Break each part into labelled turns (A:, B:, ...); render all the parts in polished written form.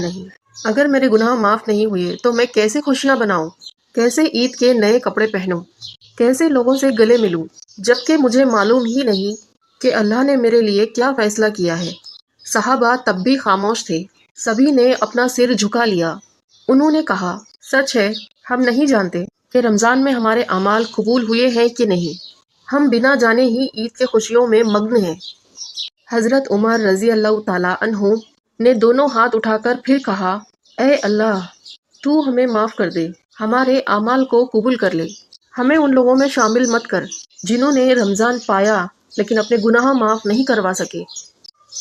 A: نہیں۔ اگر میرے گناہ معاف نہیں ہوئے تو میں کیسے خوشیاں بناؤں، کیسے عید کے نئے کپڑے پہنوں، کیسے لوگوں سے گلے ملوں، جبکہ مجھے معلوم ہی نہیں کہ اللہ نے میرے لیے کیا فیصلہ کیا ہے۔ صحابہ تب بھی خاموش تھے، سبھی نے اپنا سر جھکا لیا۔ انہوں نے کہا، سچ ہے، ہم نہیں جانتے کہ رمضان میں ہمارے اعمال قبول ہوئے ہیں کہ نہیں۔ ہم بنا جانے ہی عید کے خوشیوں میں مگن ہیں۔ حضرت عمر رضی اللہ تعالیٰ عنہ نے دونوں ہاتھ اٹھا کر پھر کہا، اے اللہ، تو ہمیں معاف کر دے، ہمارے اعمال کو قبول کر لے، ہمیں ان لوگوں میں شامل مت کر جنہوں نے رمضان پایا لیکن اپنے گناہ معاف نہیں کروا سکے۔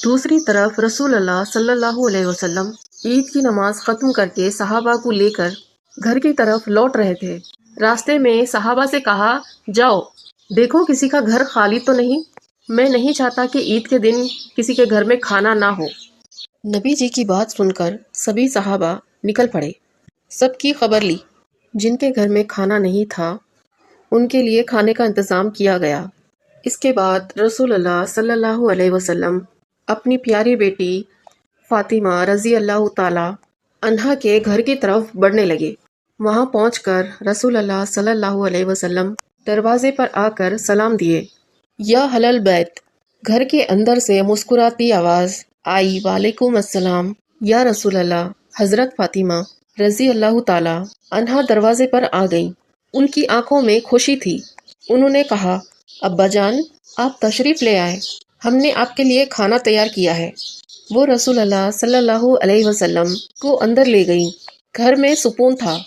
A: دوسری طرف رسول اللہ صلی اللہ علیہ وسلم عید کی نماز ختم کر کے صحابہ کو لے کر گھر کی طرف لوٹ رہے تھے۔ راستے میں صحابہ سے کہا، جاؤ دیکھو کسی کا گھر خالی تو نہیں، میں نہیں چاہتا کہ عید کے دن کسی کے گھر میں کھانا نہ ہو۔ نبی جی کی بات سن کر سبھی صحابہ نکل پڑے، سب کی خبر لی۔ جن کے گھر میں کھانا نہیں تھا ان کے لیے کھانے کا انتظام کیا گیا۔ اس کے بعد رسول اللہ صلی اللہ علیہ وسلم اپنی پیاری بیٹی فاطمہ رضی اللہ تعالی عنہا کے گھر کی طرف بڑھنے لگے۔ وہاں پہنچ کر رسول اللہ صلی اللہ علیہ وسلم دروازے پر آ کر سلام دیے، یا اہل البیت۔ گھر کے اندر سے مسکراتی آواز آئی، وعلیکم السلام یا رسول اللہ۔ حضرت فاطمہ رضی اللہ تعالی عنہا دروازے پر آ گئیں، ان کی آنکھوں میں خوشی تھی۔ انہوں نے کہا، ابا جان، آپ تشریف لے آئے، ہم نے آپ کے لیے کھانا تیار کیا ہے۔ وہ رسول اللہ صلی اللہ علیہ وسلم کو اندر لے گئیں۔ گھر میں سکون تھا۔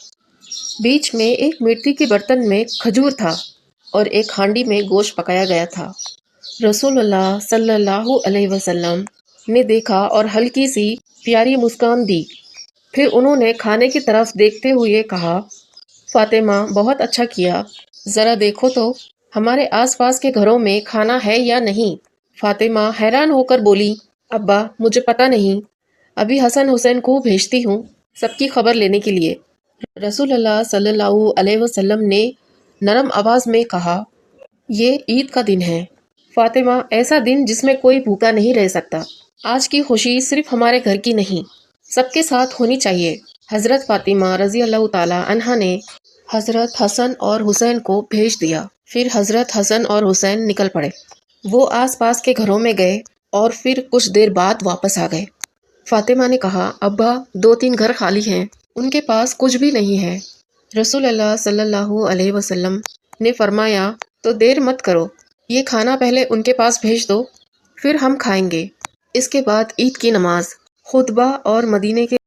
A: بیچ میں ایک مٹی کے برتن میں کھجور تھا اور ایک ہانڈی میں گوشت پکایا گیا تھا۔ رسول اللہ صلی اللہ علیہ وسلم نے دیکھا اور ہلکی سی پیاری مسکان دی۔ پھر انہوں نے کھانے کی طرف دیکھتے ہوئے کہا، فاطمہ، بہت اچھا کیا، ذرا دیکھو تو ہمارے آس پاس کے گھروں میں کھانا ہے یا نہیں۔ فاطمہ حیران ہو کر بولی، ابا مجھے پتہ نہیں، ابھی حسن حسین کو بھیجتی ہوں سب کی خبر لینے کے لیے۔ رسول اللہ صلی اللہ علیہ وسلم نے نرم آواز میں کہا، یہ عید کا دن ہے فاطمہ، ایسا دن جس میں کوئی بھوکا نہیں رہ سکتا۔ آج کی خوشی صرف ہمارے گھر کی نہیں، سب کے ساتھ ہونی چاہیے۔ حضرت فاطمہ رضی اللہ تعالی عنہا نے حضرت حسن اور حسین کو بھیج دیا۔ پھر حضرت حسن اور حسین نکل پڑے۔ وہ آس پاس کے گھروں میں گئے اور پھر کچھ دیر بعد واپس آ گئے۔ فاطمہ نے کہا، ابا 2-3 گھر خالی ہیں، ان کے پاس کچھ بھی نہیں ہے۔ رسول اللہ صلی اللہ علیہ وسلم نے فرمایا، تو دیر مت کرو، یہ کھانا پہلے ان کے پاس بھیج دو، پھر ہم کھائیں گے۔ اس کے بعد عید کی نماز، خطبہ اور مدینے کے